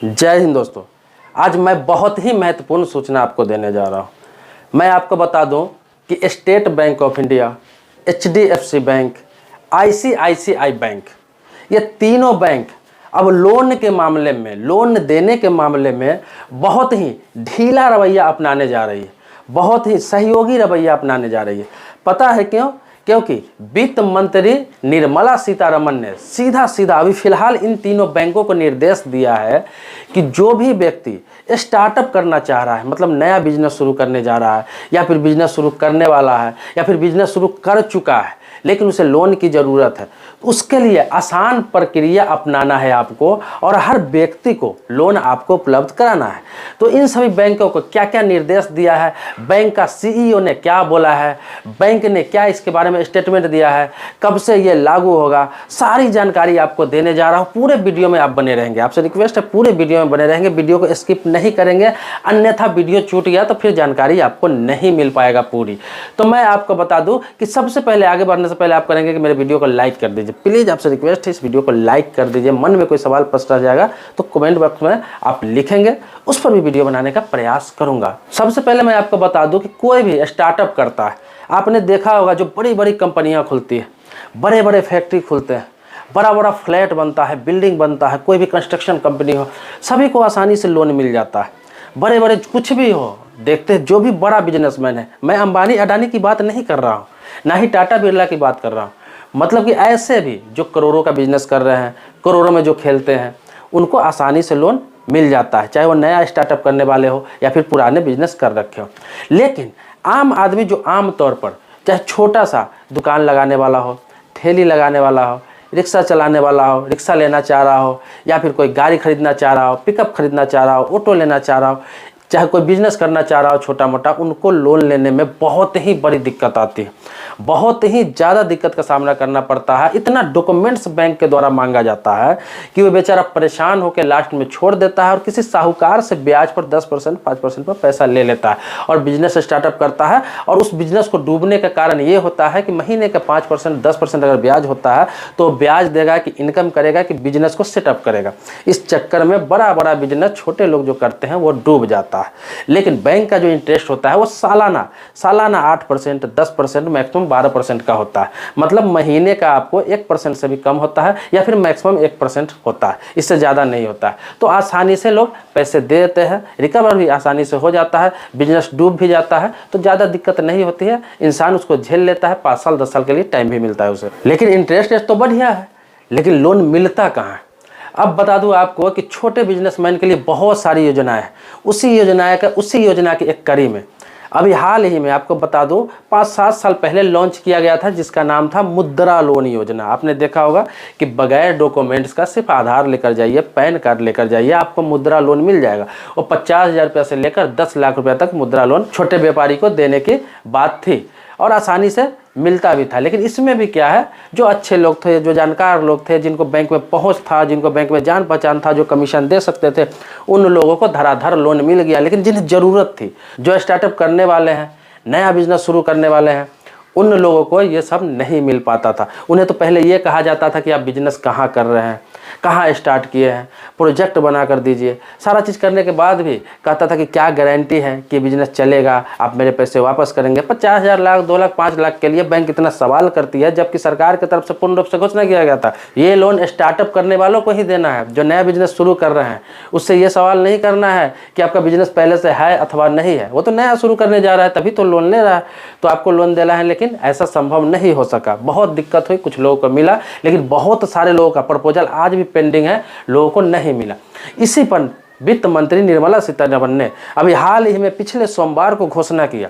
जय हिंद दोस्तों। आज मैं बहुत ही महत्वपूर्ण सूचना आपको देने जा रहा हूं। मैं आपको बता दूं कि state bank of India, HDFC bank, ICICI bank, ये तीनों बैंक अब लोन के मामले में, लोन देने के मामले में बहुत ही ढीला रवैया अपनाने जा रही है, बहुत ही सहयोगी रवैया अपनाने जा रही है। पता है क्यों? क्योंकि वित्त मंत्री निर्मला सीतारमण ने सीधा अभी फिलहाल इन तीनों बैंकों को निर्देश दिया है कि जो भी व्यक्ति स्टार्टअप करना चाह रहा है, मतलब नया बिजनेस शुरू करने जा रहा है, या फिर बिजनेस शुरू करने वाला है, या फिर बिजनेस शुरू कर चुका है लेकिन उसे लोन की ज़रूरत है, उसके लिए आसान प्रक्रिया अपनाना है आपको, और हर व्यक्ति को लोन आपको उपलब्ध कराना है। तो इन सभी बैंकों को क्या क्या निर्देश दिया है, बैंक का CEO ने क्या बोला है, बैंक ने क्या इसके बारे में स्टेटमेंट दिया है, कब से ये लागू होगा, सारी जानकारी आपको देने जा रहा हूँ। पूरे वीडियो में आप बने रहेंगे, आपसे रिक्वेस्ट है पूरे वीडियो में बने रहेंगे, वीडियो को स्किप नहीं करेंगे, अन्यथा वीडियो छूट गया तो फिर जानकारी आपको नहीं मिल पाएगा पूरी। तो मैं आपको बता दूं कि सबसे पहले, आगे बढ़ने से पहले आप करेंगे कि मेरे वीडियो को लाइक कर दीजिए, प्लीज़ आपसे रिक्वेस्ट है इस वीडियो को लाइक कर दीजिए। मन में कोई सवाल प्रश्न आ जाएगा तो कमेंट बॉक्स में आप लिखेंगे, उस पर भी वीडियो बनाने का प्रयास करूंगा। सबसे पहले मैं आपको बता दूं कि कोई भी स्टार्टअप करता है, आपने देखा होगा जो बड़ी बड़ी कंपनियां खुलती है, बड़े बड़े फैक्ट्री खुलते हैं, बड़ा बड़ा फ्लैट बनता है, बिल्डिंग बनता है, कोई भी कंस्ट्रक्शन कंपनी हो, सभी को आसानी से लोन मिल जाता है। बड़े बड़े कुछ भी हो, देखते हैं जो भी बड़ा बिजनेसमैन है, मैं अंबानी अडानी की बात नहीं कर रहा हूँ, ना ही टाटा बिरला की बात कर रहा हूँ, मतलब कि ऐसे भी जो करोड़ों का बिजनेस कर रहे हैं, करोड़ों में जो खेलते हैं, उनको आसानी से लोन मिल जाता है, चाहे वो नया स्टार्टअप करने वाले हो या फिर पुराने बिजनेस कर रखे हो। लेकिन आम आदमी जो आम तौर पर चाहे छोटा सा दुकान लगाने वाला हो, ठेली लगाने वाला हो, रिक्शा चलाने वाला हो, रिक्शा लेना चाह रहा हो, या फिर कोई गाड़ी खरीदना चाह रहा हो, पिकअप खरीदना चाह रहा हो, ऑटो लेना चाह रहा हो, चाहे कोई बिजनेस करना चाह रहा हो छोटा मोटा, उनको लोन लेने में बहुत ही बड़ी दिक्कत आती है, बहुत ही ज़्यादा दिक्कत का सामना करना पड़ता है। इतना डॉक्यूमेंट्स बैंक के द्वारा मांगा जाता है कि वो बेचारा परेशान होकर लास्ट में छोड़ देता है और किसी साहूकार से ब्याज पर 10% 5% पर पैसा ले लेता है और बिजनेस स्टार्टअप करता है। और उस बिजनेस को डूबने का कारण ये होता है कि महीने का 5% 10% अगर ब्याज होता है तो ब्याज देगा कि इनकम करेगा कि बिजनेस को सेटअप करेगा। इस चक्कर में बड़ा बड़ा बिजनेस छोटे लोग जो करते हैं वो डूब जाता है। लेकिन बैंक का जो इंटरेस्ट होता है वो सालाना 8%, 10%, मैक्सिमम 12% का होता है, मतलब महीने का आपको 1% से भी कम होता है या फिर मैक्सिमम 1% होता है, इससे ज़्यादा नहीं होता है। तो आसानी से लोग पैसे दे देते हैं, रिकवर भी आसानी से हो जाता है, बिजनेस डूब भी जाता है तो ज़्यादा दिक्कत नहीं होती है, इंसान उसको झेल लेता है, 5 साल 10 साल के लिए टाइम भी मिलता है उसे। लेकिन इंटरेस्ट रेट तो बढ़िया है, लेकिन लोन मिलता कहाँ है? अब बता दूं आपको कि छोटे बिजनेसमैन के लिए बहुत सारी योजनाएं हैं। उसी योजना की एक कड़ी में अभी हाल ही में आपको बता दूं 5-7 साल पहले लॉन्च किया गया था, जिसका नाम था मुद्रा लोन योजना। आपने देखा होगा कि बगैर डॉक्यूमेंट्स का सिर्फ आधार लेकर जाइए, पैन कार्ड लेकर जाइए, आपको मुद्रा लोन मिल जाएगा। और 50,000 रुपये से लेकर 10 लाख रुपये तक मुद्रा लोन छोटे व्यापारी को देने की बात थी और आसानी से मिलता भी था। लेकिन इसमें भी क्या है, जो अच्छे लोग थे, जो जानकार लोग थे, जिनको बैंक में पहुंच था, जिनको बैंक में जान पहचान था, जो कमीशन दे सकते थे, उन लोगों को धड़ाधड़ लोन मिल गया। लेकिन जिन्हें ज़रूरत थी, जो स्टार्टअप करने वाले हैं, नया बिजनेस शुरू करने वाले हैं, उन लोगों को ये सब नहीं मिल पाता था। उन्हें तो पहले ये कहा जाता था कि आप बिजनेस कहाँ कर रहे हैं, कहाँ स्टार्ट किए हैं, प्रोजेक्ट बना कर दीजिए। सारा चीज़ करने के बाद भी कहता था कि क्या गारंटी है कि बिजनेस चलेगा, आप मेरे पैसे वापस करेंगे। 50,000, लाख, 2 लाख, 5 लाख के लिए बैंक इतना सवाल करती है, जबकि सरकार की तरफ से पूर्ण रूप से घोषणा किया गया था ये लोन स्टार्टअप करने वालों को ही देना है, जो नया बिजनेस शुरू कर रहे हैं। उससे ये सवाल नहीं करना है कि आपका बिजनेस पहले से है अथवा नहीं है, वो तो नया शुरू करने जा रहा है तभी तो लोन ले रहा है, तो आपको लोन देना है। लेकिन ऐसा संभव नहीं हो सका, बहुत दिक्कत हुई, कुछ लोगों को मिला, लेकिन बहुत सारे लोगों का प्रपोजल आज भी पेंडिंग है, लोगों को नहीं मिला। इसी पर वित्त मंत्री निर्मला सीतारमण ने अभी हाल ही में पिछले सोमवार को घोषणा किया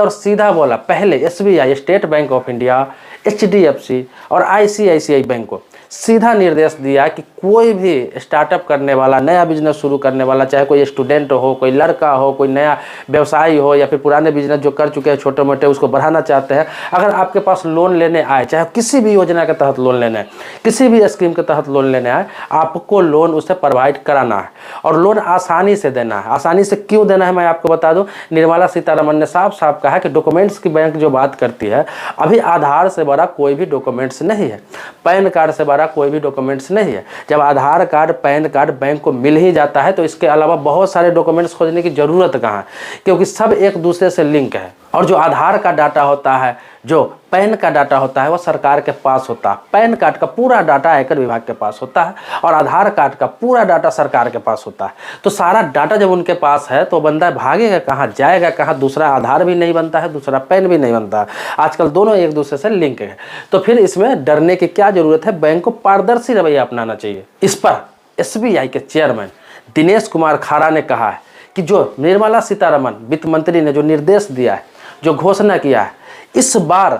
और सीधा बोला, पहले SBI, state bank of India, HDFC और ICICI बैंक को सीधा निर्देश दिया कि कोई भी स्टार्टअप करने वाला, नया बिजनेस शुरू करने वाला, चाहे कोई स्टूडेंट हो, कोई लड़का हो, कोई नया व्यवसायी हो, या फिर पुराने बिजनेस जो कर चुके हैं छोटे मोटे उसको बढ़ाना चाहते हैं, अगर आपके पास लोन लेने आए, चाहे किसी भी योजना के तहत लोन लेना है, किसी भी स्कीम के तहत लोन लेने आए, आपको लोन उसे प्रोवाइड कराना है और लोन आसानी से देना है। आसानी से क्यों देना है मैं आपको बता दूं, निर्मला सीतारमण ने साफ साफ कहा कि डॉक्यूमेंट्स की बैंक जो बात करती है, अभी आधार से बड़ा कोई भी डॉक्यूमेंट्स नहीं है, पैन कार्ड से बड़ा हमारा कोई भी डॉक्यूमेंट्स नहीं है। जब आधार कार्ड पैन कार्ड बैंक को मिल ही जाता है तो इसके अलावा बहुत सारे डॉक्यूमेंट्स खोजने की ज़रूरत कहाँ है, क्योंकि सब एक दूसरे से लिंक है। और जो आधार का डाटा होता है, जो पैन का डाटा होता है, वो सरकार के पास होता है। पैन कार्ड का पूरा डाटा आयकर विभाग के पास होता है और आधार कार्ड का पूरा डाटा सरकार के पास होता है। तो सारा डाटा जब उनके पास है तो बंदा भागेगा कहाँ, जाएगा कहाँ? दूसरा आधार भी नहीं बनता है, दूसरा पैन भी नहीं बनता है। आजकल दोनों एक दूसरे से लिंक है। तो फिर इसमें डरने की क्या जरूरत है? बैंक को पारदर्शी रवैया अपनाना चाहिए। इस पर SBI के चेयरमैन दिनेश कुमार खारा ने कहा है कि जो निर्मला सीतारमण वित्त मंत्री ने जो निर्देश दिया है, जो घोषणा किया है, इस बार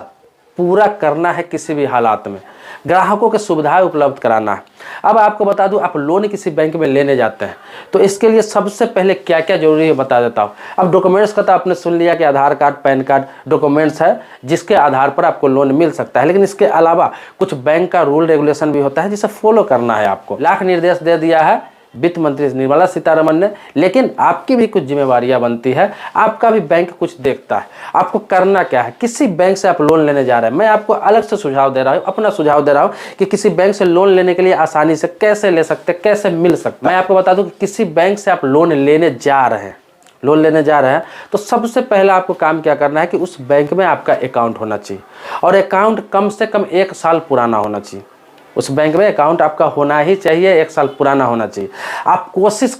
पूरा करना है। किसी भी हालात में ग्राहकों को सुविधाएं उपलब्ध कराना है। अब आपको बता दूं, आप लोन किसी बैंक में लेने जाते हैं तो इसके लिए सबसे पहले क्या क्या जरूरी है बता देता हूं। अब डॉक्यूमेंट्स का तो आपने सुन लिया कि आधार कार्ड पैन कार्ड डॉक्यूमेंट्स है जिसके आधार पर आपको लोन मिल सकता है। लेकिन इसके अलावा कुछ बैंक का रूल रेगुलेशन भी होता है जिसे फॉलो करना है आपको। लाख निर्देश दे दिया है वित्त मंत्री निर्मला सीतारमण ने, लेकिन आपकी भी कुछ जिम्मेवारियां बनती है। आपका भी बैंक कुछ देखता है। आपको करना क्या है? किसी बैंक से आप लोन लेने जा रहे हैं, मैं आपको अलग से सुझाव दे रहा हूँ, अपना सुझाव दे रहा हूँ कि किसी बैंक से लोन लेने के लिए आसानी से कैसे ले सकते, कैसे मिल सकता। मैं आपको बता दूं कि किसी बैंक से आप लोन लेने जा रहे हैं तो सबसे पहले आपको काम क्या करना है कि उस बैंक में आपका अकाउंट होना चाहिए और अकाउंट कम से कम 1 साल पुराना होना चाहिए। उस बैंक में अकाउंट आपका होना ही चाहिए, 1 साल पुराना होना चाहिए। आप कोशिश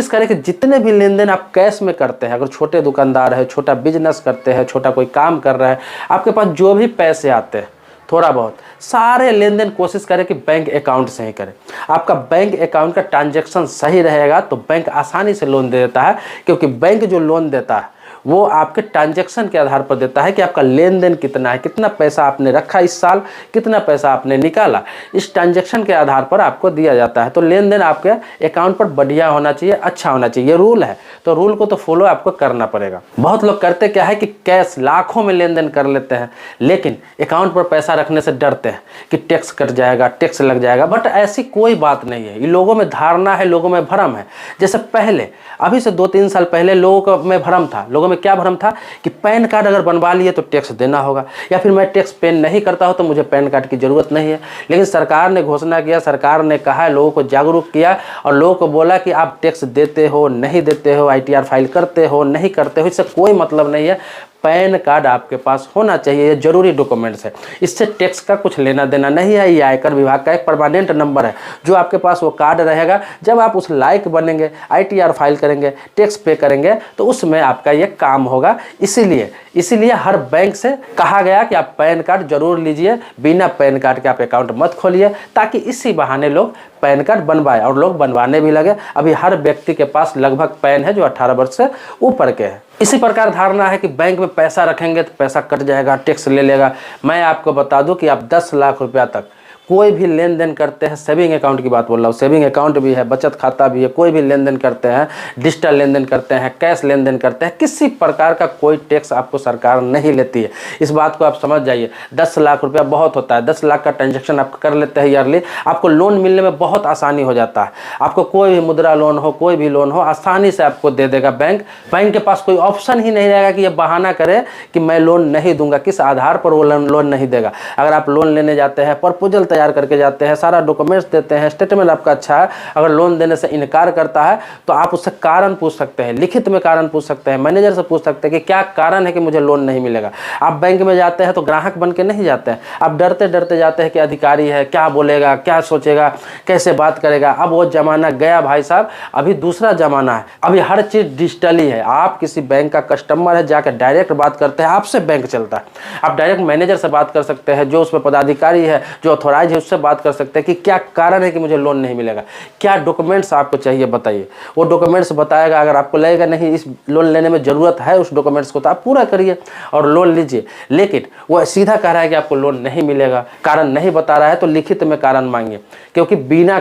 करें कि जितने भी लेन देन आप कैश में करते हैं, अगर छोटे दुकानदार है, छोटा बिजनेस करते हैं, छोटा कोई काम कर रहे हैं, आपके पास जो भी पैसे आते हैं थोड़ा बहुत, सारे लेन देन कोशिश करें कि बैंक अकाउंट से ही करें। आपका बैंक अकाउंट का ट्रांजैक्शन सही रहेगा तो बैंक आसानी से लोन दे देता है, क्योंकि बैंक जो लोन देता है वो आपके ट्रांजैक्शन के आधार पर देता है कि आपका लेन देन कितना है, कितना पैसा आपने रखा इस साल, कितना पैसा आपने निकाला। इस ट्रांजैक्शन के आधार पर आपको दिया जाता है। तो लेन देन आपके अकाउंट पर बढ़िया होना चाहिए, अच्छा होना चाहिए। ये रूल है तो रूल को तो फॉलो आपको करना पड़ेगा। बहुत लोग करते क्या है कि कैश लाखों में लेन देन कर लेते हैं, लेकिन अकाउंट पर पैसा रखने से डरते हैं कि टैक्स कट जाएगा, टैक्स लग जाएगा। बट ऐसी कोई बात नहीं है। ये लोगों में धारणा है, लोगों में भ्रम है। जैसे पहले, अभी से 2-3 साल पहले लोगों में भ्रम था। लोगों में क्या भ्रम था कि पैन कार्ड अगर बनवा लिए तो टैक्स देना होगा, या फिर मैं टैक्स पे नहीं करता हूं तो मुझे पैन कार्ड की जरूरत नहीं है। लेकिन सरकार ने घोषणा किया, सरकार ने कहा, लोगों को जागरूक किया और लोगों को बोला कि आप टैक्स देते हो नहीं देते हो, ITR फाइल करते हो नहीं करते हो, इससे कोई मतलब नहीं है। पैन कार्ड आपके पास होना चाहिए, ये जरूरी डॉक्यूमेंट्स है। इससे टैक्स का कुछ लेना देना नहीं है। ये आयकर विभाग का एक परमानेंट नंबर है, जो आपके पास वो कार्ड रहेगा। जब आप उस लायक बनेंगे, ITR फाइल करेंगे, टैक्स पे करेंगे तो उसमें आपका ये काम होगा। इसीलिए हर बैंक से कहा गया कि आप पैन कार्ड जरूर लीजिए, बिना पैन कार्ड के आप अकाउंट मत खोलिए, ताकि इसी बहाने लोग पैन कार्ड बनवाए और लोग बनवाने भी लगे। अभी हर व्यक्ति के पास लगभग पैन है जो 18 वर्ष से ऊपर के हैं। इसी प्रकार धारणा है कि बैंक में पैसा रखेंगे तो पैसा कट जाएगा, टैक्स ले लेगा। मैं आपको बता दूं कि आप 10 लाख रुपया तक कोई भी लेन देन करते हैं, सेविंग अकाउंट की बात बोल रहा हूँ, सेविंग अकाउंट भी है, बचत खाता भी है, कोई भी लेन देन करते हैं, डिजिटल लेन देन करते हैं, कैश लेन देन करते हैं, किसी प्रकार का कोई टैक्स आपको सरकार नहीं लेती है। इस बात को आप समझ जाइए। 10 लाख रुपया बहुत होता है। 10 लाख का ट्रांजेक्शन आप कर लेते हैं ईयरली, आपको लोन मिलने में बहुत आसानी हो जाता है। आपको कोई भी मुद्रा लोन हो, कोई भी लोन हो, आसानी से आपको दे देगा बैंक। बैंक के पास कोई ऑप्शन ही नहीं रहेगा कि ये बहाना करे कि मैं लोन नहीं दूंगा। किस आधार पर वो लोन नहीं देगा? अगर आप लोन लेने जाते हैं, प्रपोजल तैयार करके जाते हैं, सारा डॉक्यूमेंट्स देते हैं, स्टेटमेंट आपका अच्छा है, अगर लोन देने से इनकार करता है तो आप उससे कारण पूछ सकते हैं, लिखित में कारण पूछ सकते हैं, मैनेजर से पूछ सकते हैं कि क्या कारण है कि मुझे लोन नहीं मिलेगा। आप बैंक में जाते हैं तो ग्राहक बन के नहीं जाते हैं, आप डरते डरते जाते हैं कि अधिकारी है, क्या बोलेगा, क्या सोचेगा, कैसे बात करेगा। अब वो जमाना गया भाई साहब, अभी दूसरा जमाना है। अभी हर चीज़ डिजिटली है। आप किसी बैंक का कस्टमर है, जाकर डायरेक्ट बात करते हैं, आपसे बैंक चलता है। आप डायरेक्ट मैनेजर से बात कर सकते हैं, जो उसमें पदाधिकारी है, जो ऑथोराइज है, उससे बात कर सकते हैं कि क्या कारण है कि मुझे लोन नहीं मिलेगा, क्या डॉक्यूमेंट्स आपको चाहिए बताइए। वो डॉक्यूमेंट्स बताएगा। अगर आपको लगेगा नहीं इस लोन लेने में ज़रूरत है उस डॉक्यूमेंट्स को, तो आप पूरा करिए और लोन लीजिए। लेकिन वो सीधा कह रहा है कि आपको लोन नहीं मिलेगा, कारण नहीं बता रहा है, तो लिखित में कारण मांगिए, क्योंकि बिना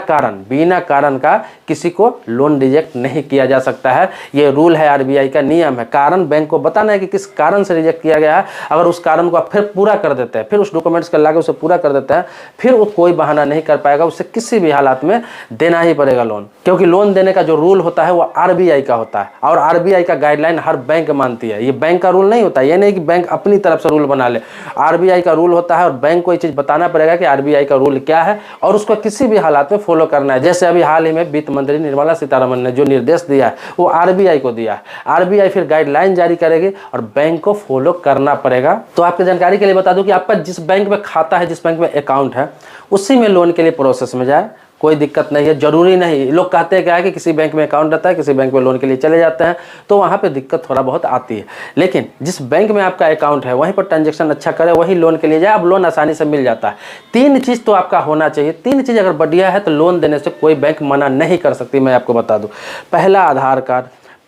कारण का किसी को लोन रिजेक्ट नहीं किया जा सकता है। ये रूल है, RBI का नियम है। कारण बैंक को बताना है कि किस कारण से रिजेक्ट किया गया है। अगर उस कारण को आप फिर पूरा कर देते हैं, फिर उस डॉक्यूमेंट्स के लाके उसे पूरा कर देते हैं, फिर फिर वो कोई बहाना नहीं कर पाएगा, उसे किसी भी हालात में देना ही पड़ेगा लोन। क्योंकि लोन देने का जो रूल होता है वो आरबीआई का होता है, और आरबीआई का गाइडलाइन हर बैंक मानती है। ये बैंक का रूल नहीं होता, ये नहीं कि बैंक अपनी तरफ से रूल बना ले। आरबीआई का रूल होता है और बैंक को ये चीज़ बताना पड़ेगा कि आरबीआई का रूल क्या है और उसको किसी भी हालात में फॉलो करना है। जैसे अभी हाल ही में वित्त मंत्री निर्मला सीतारमण ने जो निर्देश दिया है वो आरबीआई को दिया है। आरबीआई फिर गाइडलाइन जारी करेगी और बैंक को फॉलो करना पड़ेगा। तो आपकी जानकारी के लिए बता दूं कि आपका जिस बैंक में खाता है, जिस बैंक में अकाउंट है, उसी में लोन के लिए प्रोसेस में जाए, कोई दिक्कत नहीं है। जरूरी नहीं, लोग कहते हैं क्या है कि किसी बैंक में अकाउंट रहता है, किसी बैंक में लोन के लिए चले जाते हैं, तो वहाँ पे दिक्कत थोड़ा बहुत आती है। लेकिन जिस बैंक में आपका अकाउंट है वहीं पर ट्रांजैक्शन अच्छा करे, वही लोन के लिए जाए, अब लोन आसानी से मिल जाता है। 3 चीज़ तो आपका होना चाहिए। 3 चीज़ अगर बढ़िया है तो लोन देने से कोई बैंक मना नहीं कर सकती, मैं आपको बता दूँ। पहला, आधार कार्ड,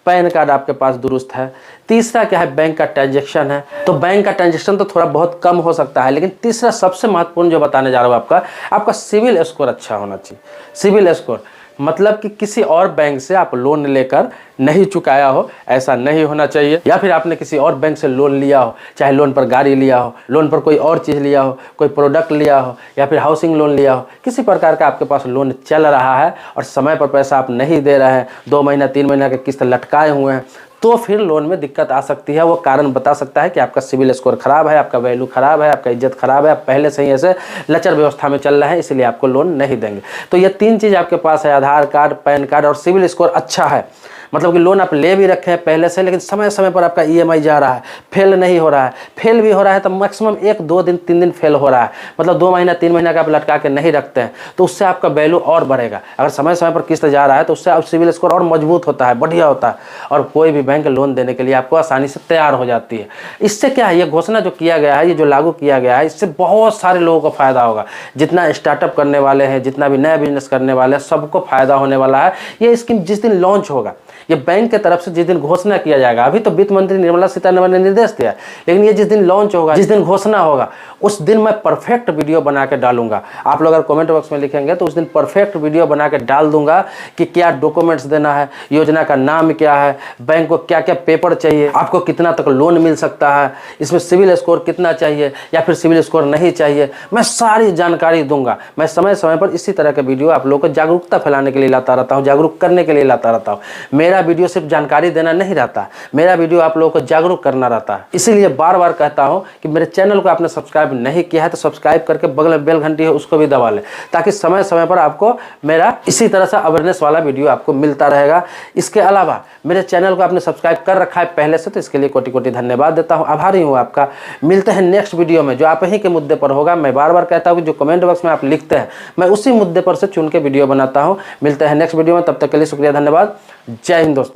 पैन कार्ड आपके पास दुरुस्त है। तीसरा क्या है, बैंक का ट्रांजैक्शन है। तो बैंक का ट्रांजैक्शन तो थोड़ा बहुत कम हो सकता है, लेकिन तीसरा सबसे महत्वपूर्ण जो बताने जा रहा हूँ, आपका सिविल स्कोर अच्छा होना चाहिए। सिविल स्कोर मतलब कि किसी और बैंक से आप लोन लेकर नहीं चुकाया हो, ऐसा नहीं होना चाहिए। या फिर आपने किसी और बैंक से लोन लिया हो, चाहे लोन पर गाड़ी लिया हो, लोन पर कोई और चीज़ लिया हो, कोई प्रोडक्ट लिया हो, या फिर हाउसिंग लोन लिया हो, किसी प्रकार का आपके पास लोन चल रहा है और समय पर पैसा आप नहीं दे रहे हैं, 2 महीना 3 महीना के किस्त लटकाए हुए हैं, तो फिर लोन में दिक्कत आ सकती है। वो कारण बता सकता है कि आपका सिविल स्कोर खराब है, आपका वैल्यू खराब है, आपका इज्जत खराब है, आप पहले से ही ऐसे लचर व्यवस्था में चल रहे हैं, इसलिए आपको लोन नहीं देंगे। तो ये 3 चीज़ आपके पास है, आधार कार्ड, पैन कार्ड और सिविल स्कोर अच्छा है। मतलब कि लोन आप ले भी रखे हैं पहले से, लेकिन समय समय पर आपका ईएमआई जा रहा है, फेल नहीं हो रहा है। फेल भी हो रहा है तो मैक्सिमम 1-2 दिन 3 दिन फेल हो रहा है, मतलब 2 महीना 3 महीना का आप लटका के नहीं रखते हैं, तो उससे आपका वैल्यू और बढ़ेगा। अगर समय समय पर किस्त जा रहा है तो उससे आप सिविल स्कोर और मजबूत होता है, बढ़िया होता है, और कोई भी बैंक लोन देने के लिए आपको आसानी से तैयार हो जाती है। इससे क्या है, ये घोषणा जो किया गया है, ये जो लागू किया गया है, इससे बहुत सारे लोगों को फायदा होगा। जितना स्टार्टअप करने वाले हैं, जितना भी नया बिजनेस करने वाले हैं, सबको फायदा होने वाला है। ये स्कीम जिस दिन लॉन्च होगा, ये बैंक के तरफ से जिस दिन घोषणा किया जाएगा, अभी तो वित्त मंत्री निर्मला सीतारमण ने निर्देश दिया, लेकिन ये जिस दिन लॉन्च होगा, जिस दिन घोषणा होगा, उस दिन मैं परफेक्ट वीडियो बना के डालूंगा। आप लोग अगर कमेंट बॉक्स में लिखेंगे तो उस दिन परफेक्ट वीडियो बना के डाल दूंगा कि क्या डॉक्यूमेंट्स देना है, योजना का नाम क्या है, बैंक को क्या क्या पेपर चाहिए, आपको कितना तक लोन मिल सकता है, इसमें सिविल स्कोर कितना चाहिए या फिर सिविल स्कोर नहीं चाहिए, मैं सारी जानकारी दूंगा। मैं समय समय पर इसी तरह के वीडियो आप लोगों को जागरूकता फैलाने के लिए लाता रहता हूँ, जागरूक करने के लिए लाता रहता हूँ। मेरा वीडियो सिर्फ जानकारी देना नहीं रहता, मेरा वीडियो आप लोगों को जागरूक करना रहता है। इसीलिए बार बार कहता हूं कि मेरे चैनल को आपने सब्सक्राइब नहीं किया है तो सब्सक्राइब करके बगल में बेल घंटी है उसको भी दबा लें, ताकि समय समय पर आपको मेरा इसी तरह से अवेयरनेस वाला वीडियो आपको मिलता रहेगा। इसके अलावा मेरे चैनल को आपने सब्सक्राइब कर रखा है पहले से, तो इसके लिए कोटि कोटि धन्यवाद देता हूँ, आभारी हूँ आपका। मिलते हैं नेक्स्ट वीडियो में जो आप ही के मुद्दे पर होगा। मैं बार बार कहता हूँ कि जो कमेंट बॉक्स में आप लिखते हैं मैं उसी मुद्दे पर से चुन के वीडियो बनाता हूँ। मिलते हैं नेक्स्ट वीडियो में, तब तक के लिए शुक्रिया, धन्यवाद, जय हिंद दोस्तों।